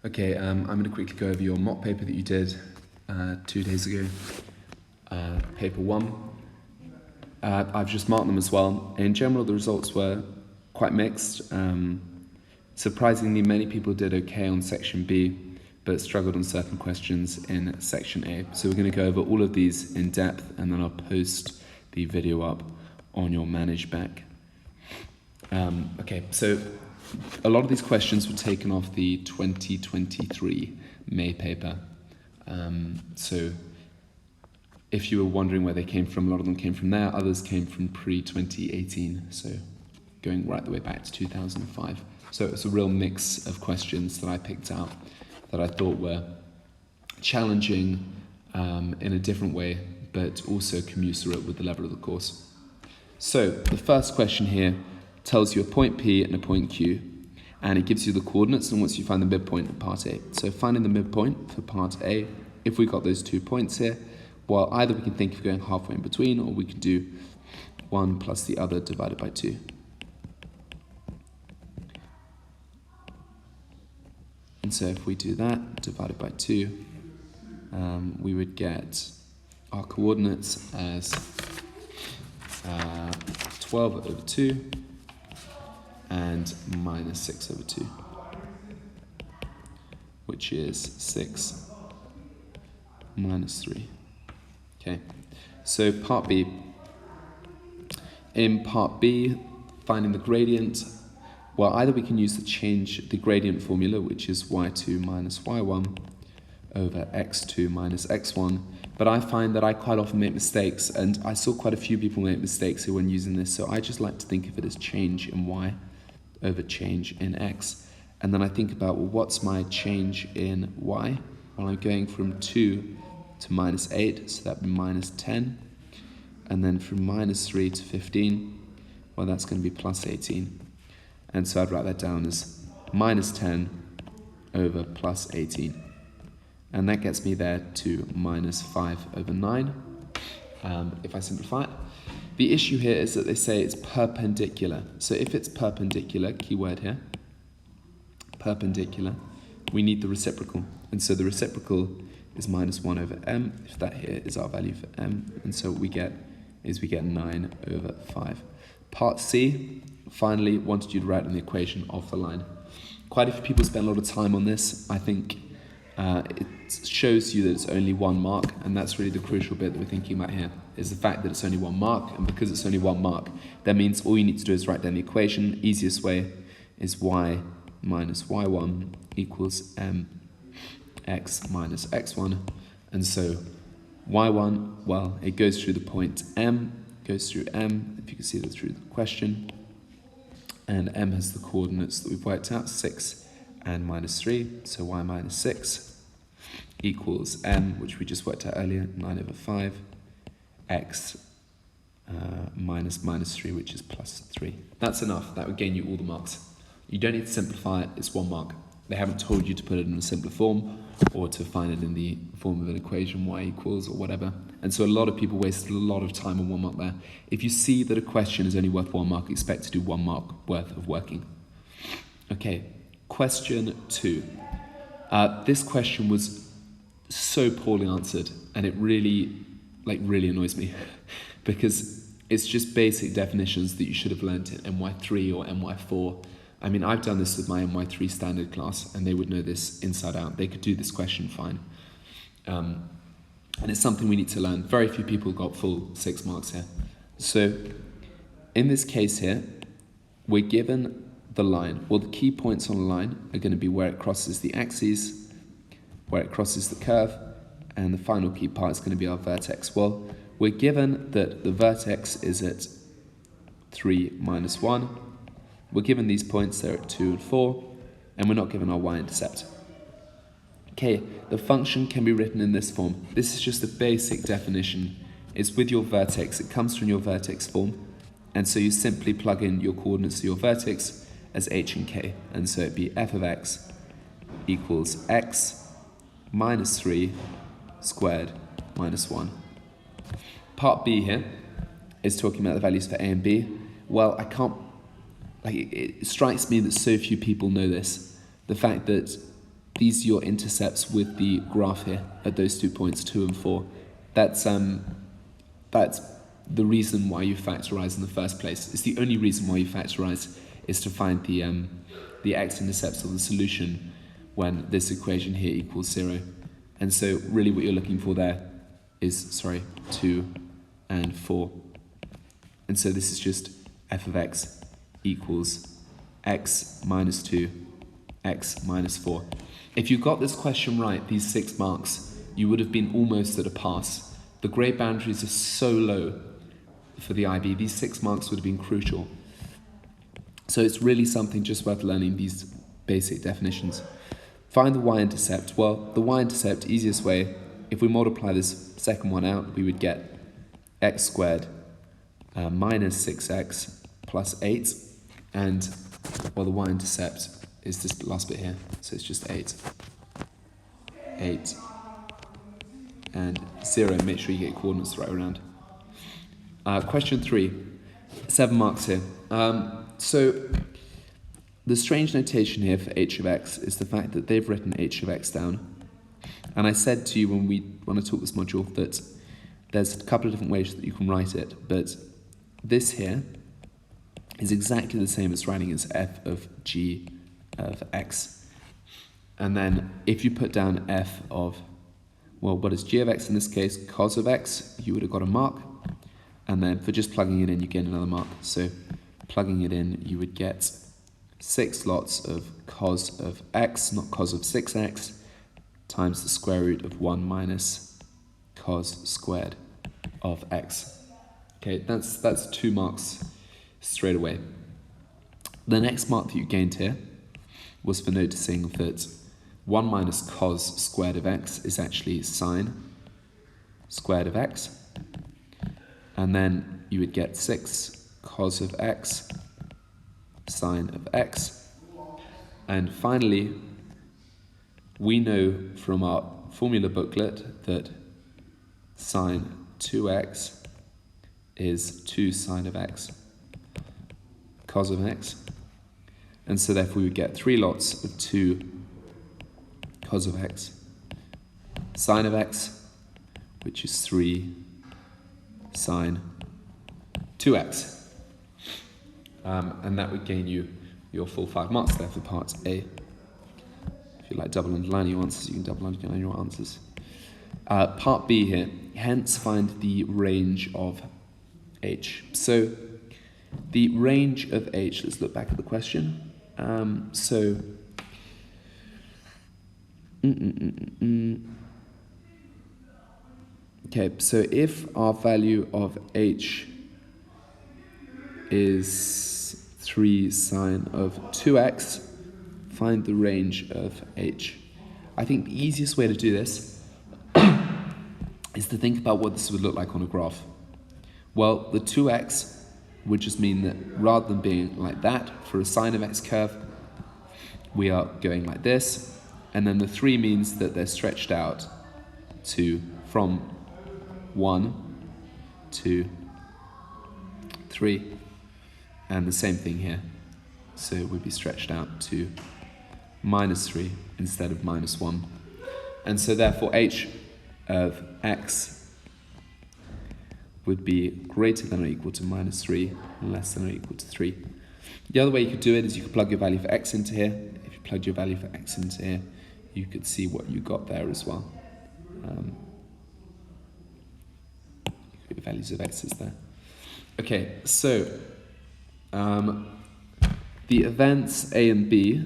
Okay, I'm going to quickly go over your mock paper that you did 2 days ago, paper 1. I've just marked them as well. In general, the results were quite mixed. Surprisingly, many people did okay on section B, but struggled on certain questions in section A. So we're going to go over all of these in depth, and then I'll post the video up on your Manage Back. Okay, so a lot of these questions were taken off the 2023 May paper. So if you were wondering where they came from, a lot of them came from there, others came from pre-2018, so going right the way back to 2005. So it's a real mix of questions that I picked out that I thought were challenging in a different way, but also commensurate with the level of the course. So the first question here tells you a point P and a point Q, and it gives you the coordinates and wants you to find the midpoint of part A. So finding the midpoint for part A, if we got those 2 points here, well, either we can think of going halfway in between, or we can do 1 plus the other divided by 2. And so if we do that, divided by 2, we would get our coordinates as 12 over 2 and minus 6 over 2, which is 6 minus 3. Okay, so part B. In part B, finding the gradient, well, either we can use the gradient formula, which is y2 minus y1 over x2 minus x1, but I find that I quite often make mistakes, and I saw quite a few people make mistakes here when using this, so I just like to think of it as change in y over change in x. And then I think about, well, what's my change in y? Well, I'm going from 2 to minus 8, so that'd be minus 10. And then from minus 3 to 15, well, that's going to be plus 18. And so I'd write that down as minus 10 over plus 18. And that gets me there to minus 5 over 9, if I simplify it. The issue here is that they say it's perpendicular. So if it's perpendicular, key word here, perpendicular, we need the reciprocal. And so the reciprocal is minus 1 over m, if that here is our value for m. And so what we get is we get 9 over 5. Part C, finally, wanted you to write in the equation of the line. Quite a few people spend a lot of time on this. I think it shows you that it's only 1 mark, and that's really the crucial bit that we're thinking about here, is the fact that it's only 1 mark, and because it's only 1 mark, that means all you need to do is write down the equation. Easiest way is y minus y1 equals mx minus x1, and so y1, well, it goes through the point m, goes through m, if you can see that through the question, and m has the coordinates that we've worked out, 6 and minus 3, so y minus 6 equals m, which we just worked out earlier, 9 over 5, x minus minus 3, which is plus 3. That's enough. That would gain you all the marks. You don't need to simplify it. It's 1 mark. They haven't told you to put it in a simpler form or to find it in the form of an equation, y equals or whatever. And so a lot of people wasted a lot of time on 1 mark there. If you see that a question is only worth 1 mark, expect to do 1 mark worth of working. Okay, question 2. This question was so poorly answered, and it really annoys me because it's just basic definitions that you should have learnt in NY3 or NY4. I mean, I've done this with my NY3 standard class, and they would know this inside out. They could do this question fine. And it's something we need to learn. Very few people got full 6 marks here. So in this case here, we're given the line. Well, the key points on the line are going to be where it crosses the axes, where it crosses the curve, and the final key part is going to be our vertex. Well, we're given that the vertex is at 3 minus 1. We're given these points, they're at 2 and 4, and we're not given our y-intercept. Okay, the function can be written in this form. This is just a basic definition. It's with your vertex. It comes from your vertex form, and so you simply plug in your coordinates to your vertex as h and k, and so it'd be f of x equals x minus 3 squared minus 1. Part B here is talking about the values for a and b. Well, I can't, it strikes me that so few people know this. The fact that these are your intercepts with the graph here at those 2 points, 2 and 4. That's the reason why you factorize in the first place. It's the only reason why you factorize is to find the x-intercepts of the solution when this equation here equals 0. And so really what you're looking for there is, 2 and 4. And so this is just f of x equals x minus 2, x minus 4. If you got this question right, these 6 marks, you would have been almost at a pass. The grade boundaries are so low for the IB. These 6 marks would have been crucial. So it's really something just worth learning, these basic definitions. Find the y-intercept. Well, the y-intercept, easiest way, if we multiply this second one out, we would get x squared minus 6x plus 8. And, well, the y-intercept is this last bit here. So it's just 8. 8. And 0. Make sure you get your coordinates the right around. Question 3. 7 marks here. So the strange notation here for h of x is the fact that they've written h of x down. And I said to you when I taught this module that there's a couple of different ways that you can write it, but this here is exactly the same as writing as f of g of x. And then if you put down f of, well, what is g of x in this case? Cos of x, you would have got a mark. And then for just plugging it in, you get another mark. So plugging it in, you would get 6 lots of cos of x, not cos of 6x, times the square root of 1 minus cos squared of x. Okay, that's 2 marks straight away. The next mark that you gained here was for noticing that 1 minus cos squared of x is actually sine squared of x. And then you would get 6 cos of x sine of x. And finally, we know from our formula booklet that sine 2x is 2 sine of x, cos of x. And so therefore we would get 3 lots of 2 cos of x, sine of x, which is 3 sine 2x. And that would gain you your full 5 marks there for part A. If you like double underlining your answers, you can double underline your answers. Part B here, hence find the range of h. So the range of h, let's look back at the question. Okay, so if our value of h is 3 sine of 2x, find the range of h. I think the easiest way to do this is to think about what this would look like on a graph. Well, the 2x would just mean that rather than being like that for a sine of x curve, we are going like this, and then the 3 means that they're stretched out to from 1 to 3, and the same thing here. So it would be stretched out to minus 3 instead of minus 1. And so therefore h of x would be greater than or equal to minus 3 and less than or equal to 3. The other way you could do it is you could plug your value for x into here. If you plugged your value for x into here, you could see what you got there as well. Your values of x is there. Okay, so the events A and B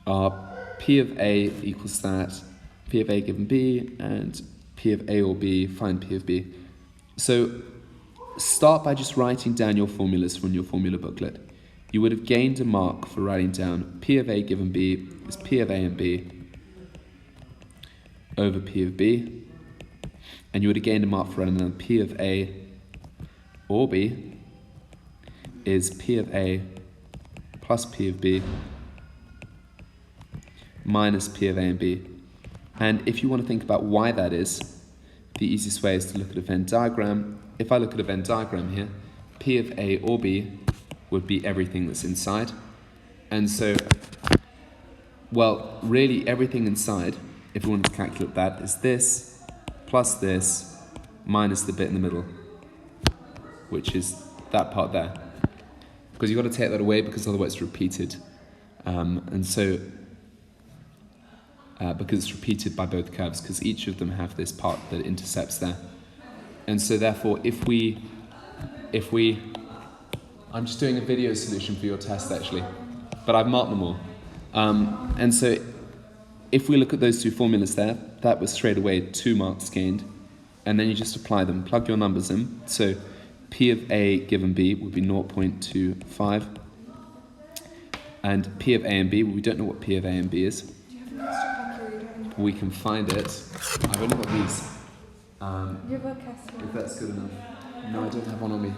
are P of A equals that, P of A given B, and P of A or B, find P of B. So start by just writing down your formulas from your formula booklet. You would have gained a mark for writing down P of A given B is P of A and B over P of B. And you would have gained a mark for writing down P of A or B is P of A plus P of B minus P of A and B. And if you want to think about why that is, the easiest way is to look at a Venn diagram. If I look at a Venn diagram here, P of A or B would be everything that's inside. And so well, really everything inside, if we want to calculate that, is this plus this minus the bit in the middle, which is that part there. Because you've got to take that away because otherwise it's repeated. And so, because it's repeated by both curves, because each of them have this part that intercepts there. And so therefore, if we, I'm just doing a video solution for your test actually, but I've marked them all. And so if we look at those two formulas there, that was straight away 2 marks gained. And then you just apply them, plug your numbers in. So P of A given B would be 0.25. And P of A and B, well, we don't know what P of A and B is. Do you have an extra calculator? We can find it. I've only got these. You have a calculator. If that's good enough. No, I don't have one on me.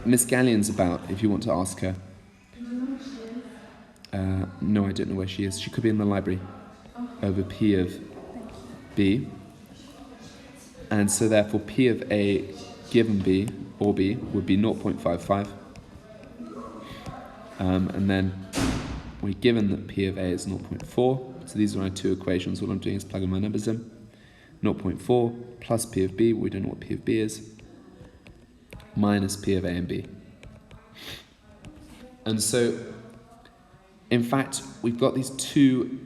Miss Gallion's about, if you want to ask her. Do you know where she is? No, I don't know where she is. She could be in the library. Over P of B. And so therefore P of A given B, or B, would be 0.55. And then we're given that P of A is 0.4. So these are my two equations. All I'm doing is plugging my numbers in. 0.4 plus P of B, we don't know what P of B is, minus P of A and B. And so, in fact, we've got these two,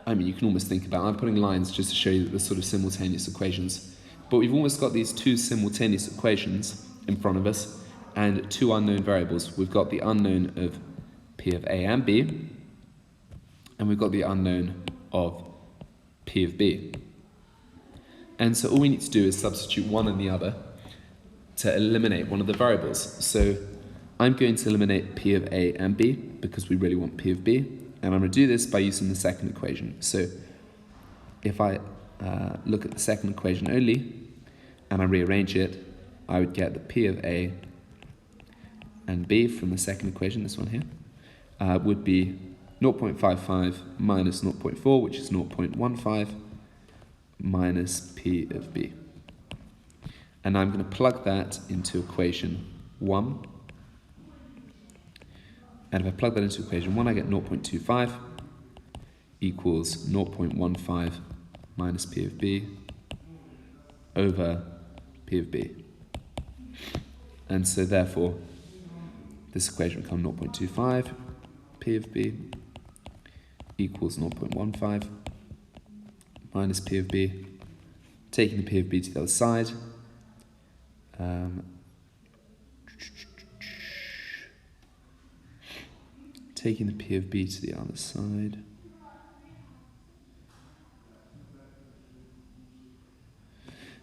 I mean, you can almost think about it. I'm putting lines just to show you that they're sort of simultaneous equations. But we've almost got these two simultaneous equations in front of us and two unknown variables. We've got the unknown of P of A and B, and we've got the unknown of P of B. And so all we need to do is substitute one and the other to eliminate one of the variables. So I'm going to eliminate P of A and B because we really want P of B. And I'm going to do this by using the second equation. So if I look at the second equation only and I rearrange it, I would get the P of A and B from the second equation, this one here, would be 0.55 minus 0.4, which is 0.15, minus P of B. And I'm going to plug that into equation 1. And if I plug that into equation 1, I get 0.25 equals 0.15 minus P of B over P of B. And so therefore, this equation will become 0.25 P of B equals 0.15 minus P of B, taking the P of B to the other side. Taking the P of B to the other side.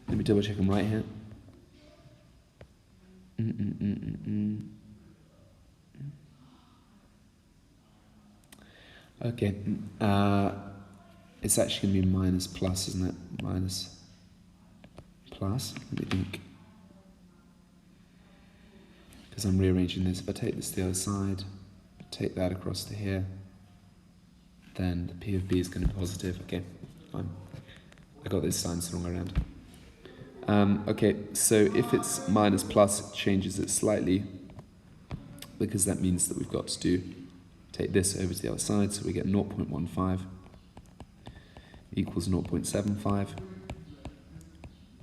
Let me double check I'm right here. Okay. It's actually going to be minus plus, isn't it? Minus plus. Let me think. Because I'm rearranging this. If I take this to the other side, take that across to here, then the P of B is going to be positive. Okay, fine. I got those signs the wrong way around. Okay, so if it's minus plus, it changes it slightly, because that means that we've got to take this over to the other side, so we get 0.15 equals 0.75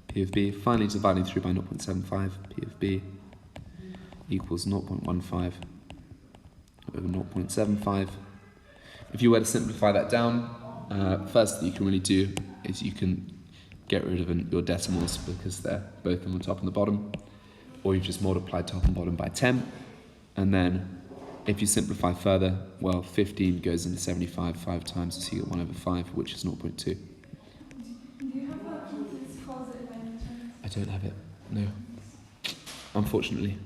P of B. Finally dividing through by 0.75, P of B equals 0.15 over 0.75. If you were to simplify that down, first thing you can really do is you can get rid of your decimals because they're both on the top and the bottom, or you just multiply top and bottom by 10, and then if you simplify further, well, 15 goes into 75 5 times, so you get 1 over 5, which is 0.2. Do you have a key closet by any chance? I don't have it, no, unfortunately.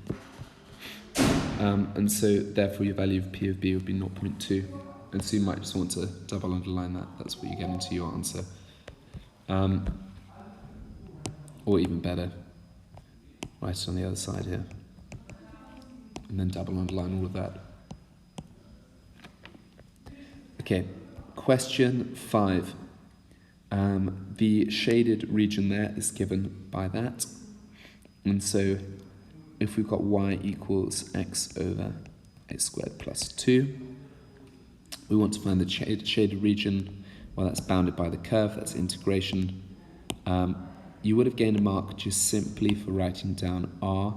And so therefore your value of P of B would be 0.2, and so you might just want to double underline that. That's what you get into your answer. Or even better, write it on the other side here, and then double underline all of that. Okay, question 5. The shaded region there is given by that, and so if we've got y equals x over a squared plus 2, We want to find the shaded region. Well, that's bounded by the curve, that's integration. You would have gained a mark just simply for writing down r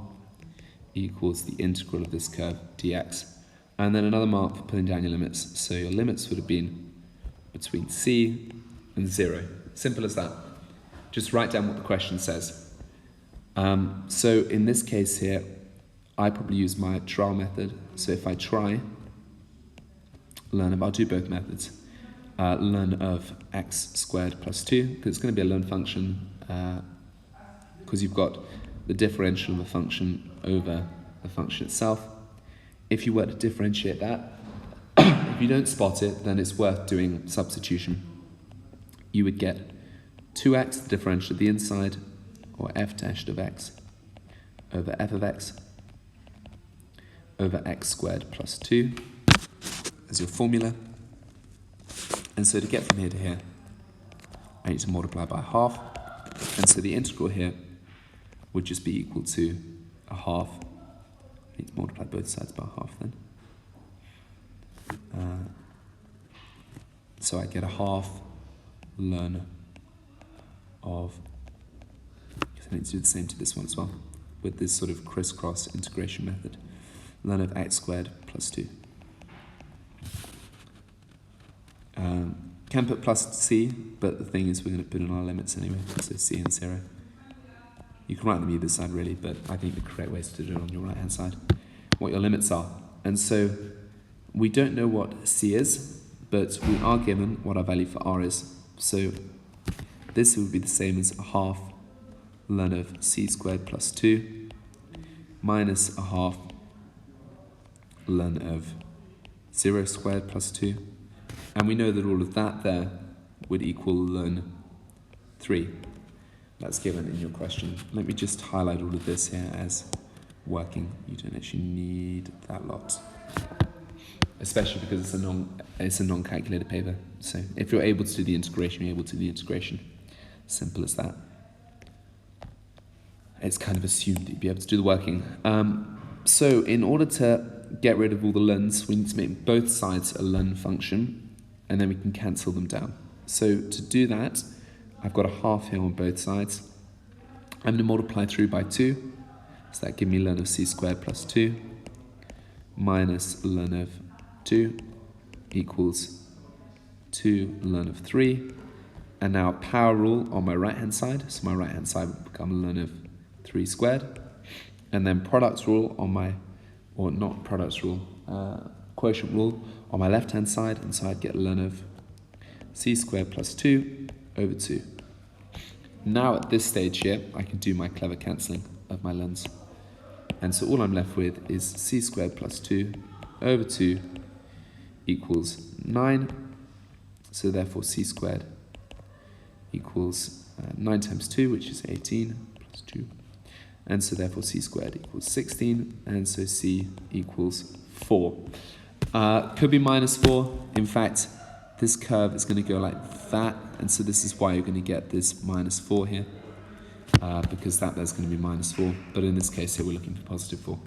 equals the integral of this curve dx. And then another mark for putting down your limits. So your limits would have been between c and 0. Simple as that. Just write down what the question says. So in this case here, I probably use my trial method. So if I try, I'll do both methods. Ln of x squared plus 2, because it's going to be a ln function, because you've got the differential of a function over the function itself. If you were to differentiate that, if you don't spot it, then it's worth doing substitution. You would get 2x, the differential of the inside, or f dashed of x, over f of x, over x squared plus 2, as your formula. And so to get from here to here, I need to multiply by half. And so the integral here would just be equal to a half. I need to multiply both sides by half then. So I get a half ln of, I need to do the same to this one as well, with this sort of crisscross integration method. Ln of x squared plus 2. Can put plus c, but the thing is we're going to put in our limits anyway, so c and 0. You can write them either side really, but I think the correct way is to do it on your right hand side, what your limits are. And so we don't know what c is, but we are given what our value for r is. So this would be the same as a half ln of c squared plus 2 minus a half ln of 0 squared plus 2. And we know that all of that there would equal ln 3. That's given in your question. Let me just highlight all of this here as working. You don't actually need that lot, especially because it's a non-calculated paper. So if you're able to do the integration, you're able to do the integration. Simple as that. It's kind of assumed that you'd be able to do the working. So in order to get rid of all the lns, we need to make both sides a ln function, and then we can cancel them down. So to do that, I've got a half here on both sides. I'm going to multiply through by 2, so that gives me ln of c squared plus 2 minus ln of 2 equals 2 ln of 3. And now power rule on my right hand side, so my right hand side would become ln of 3 squared. And then product rule on my, or not product rule, quotient rule on my left hand side, and so I'd get ln of c squared plus 2 over 2. Now at this stage here, I can do my clever cancelling of my lns. And so all I'm left with is c squared plus 2 over 2 equals 9. So therefore c squared equals 9 times 2, which is 18, plus 2. And so therefore c squared equals 16, and so c equals 4. Could be minus 4. In fact, this curve is going to go like that, and so this is why you're going to get this minus 4 here, because there's going to be minus 4. But in this case here, we're looking for positive 4.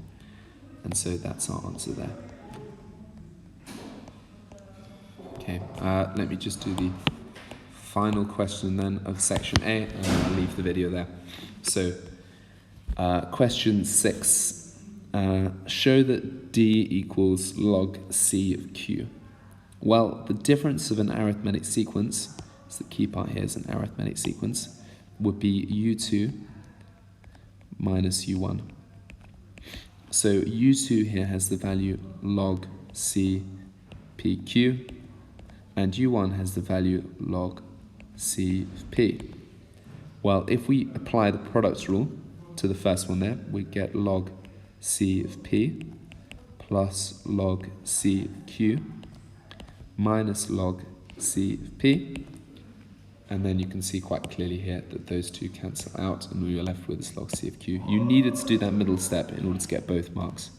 And so that's our answer there. Okay, let me just do the final question then of section A, and I'll leave the video there. So, question 6. Show that D equals log C of Q. Well, the difference of an arithmetic sequence, so the key part here is an arithmetic sequence, would be U2 minus U1. So U2 here has the value log C PQ, and U1 has the value log C of P. Well, if we apply the product rule to the first one there, we get log C of P plus log C of Q minus log C of P. And then you can see quite clearly here that those two cancel out, and we are left with this log C of Q. You needed to do that middle step in order to get both marks.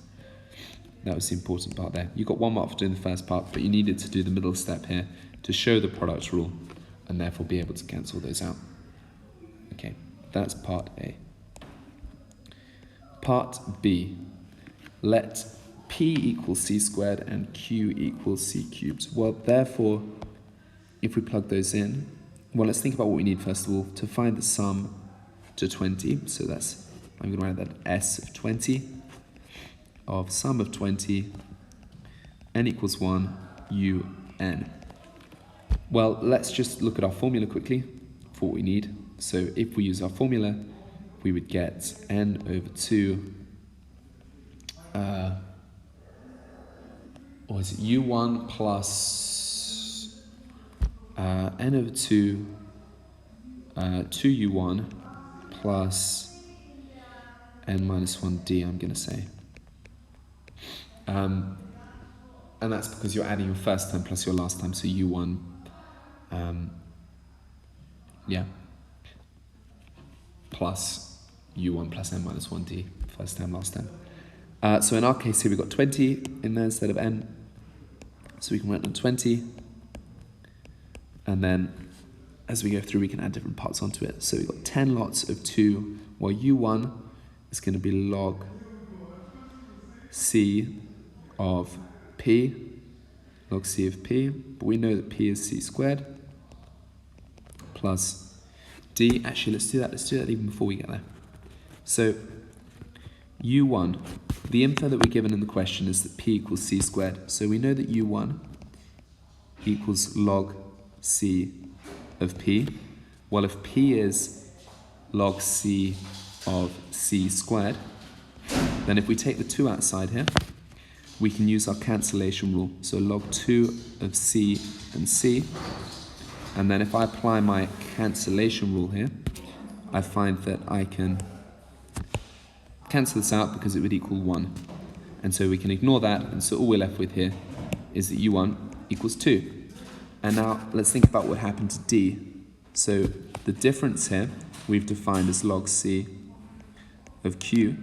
That was the important part there. You got 1 mark for doing the first part, but you needed to do the middle step here to show the product rule and therefore be able to cancel those out. Okay, that's part A. Part B. Let P equals C squared and Q equals C cubed. Well, therefore, if we plug those in, well, let's think about what we need first of all to find the sum to 20. So that's, I'm going to write that S of 20 of sum of 20, n equals 1, U, n. Well, let's just look at our formula quickly for what we need. So if we use our formula, we would get n over 2, or is it u1 plus n over 2, 2u1 plus n minus 1d, I'm going to say. And that's because you're adding your first term plus your last term, so u1, plus u1 plus n minus 1d, first term, last term. So in our case here, we've got 20 in there instead of n, so we can write down 20, and then as we go through, we can add different parts onto it. So we've got 10 lots of 2, while u1 is going to be log c of p, log c of p, but we know that p is c squared, plus d, actually let's do that even before we get there. So u1, the info that we're given in the question is that p equals c squared, so we know that u1 equals log c of p. Well, if p is log c of c squared, then if we take the 2 outside here, we can use our cancellation rule. So log 2 of c and c, and then if I apply my cancellation rule here, I find that I can cancel this out because it would equal 1. And so we can ignore that, and so all we're left with here is that u1 equals 2. And now let's think about what happened to d. So the difference here we've defined as log c of q,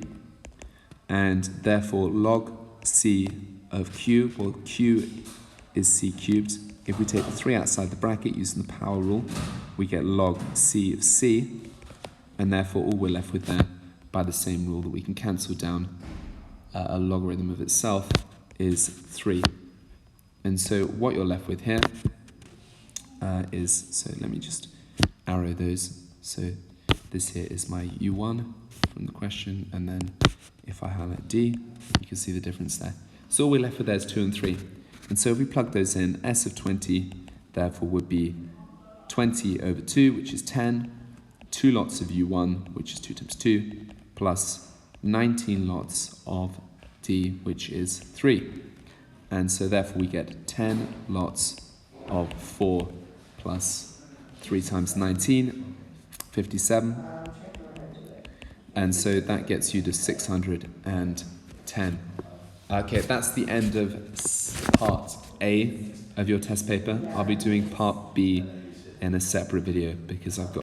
and therefore log c of q, well, q is c cubed. If we take the 3 outside the bracket using the power rule, we get log c of c, and therefore all we're left with there, by the same rule that we can cancel down a logarithm of itself, is 3. And so what you're left with here is, so let me just arrow those. So this here is my u1 from the question, and then if I highlight d, you can see the difference there. So all we're left with there is 2 and 3. And so if we plug those in, s of 20 therefore would be 20 over 2, which is 10, 2 lots of u1, which is 2 times 2, plus 19 lots of d, which is 3. And so therefore we get 10 lots of 4 plus 3 times 19, 57. And so that gets you to 610. Okay, that's the end of part A of your test paper. I'll be doing part B in a separate video because I've got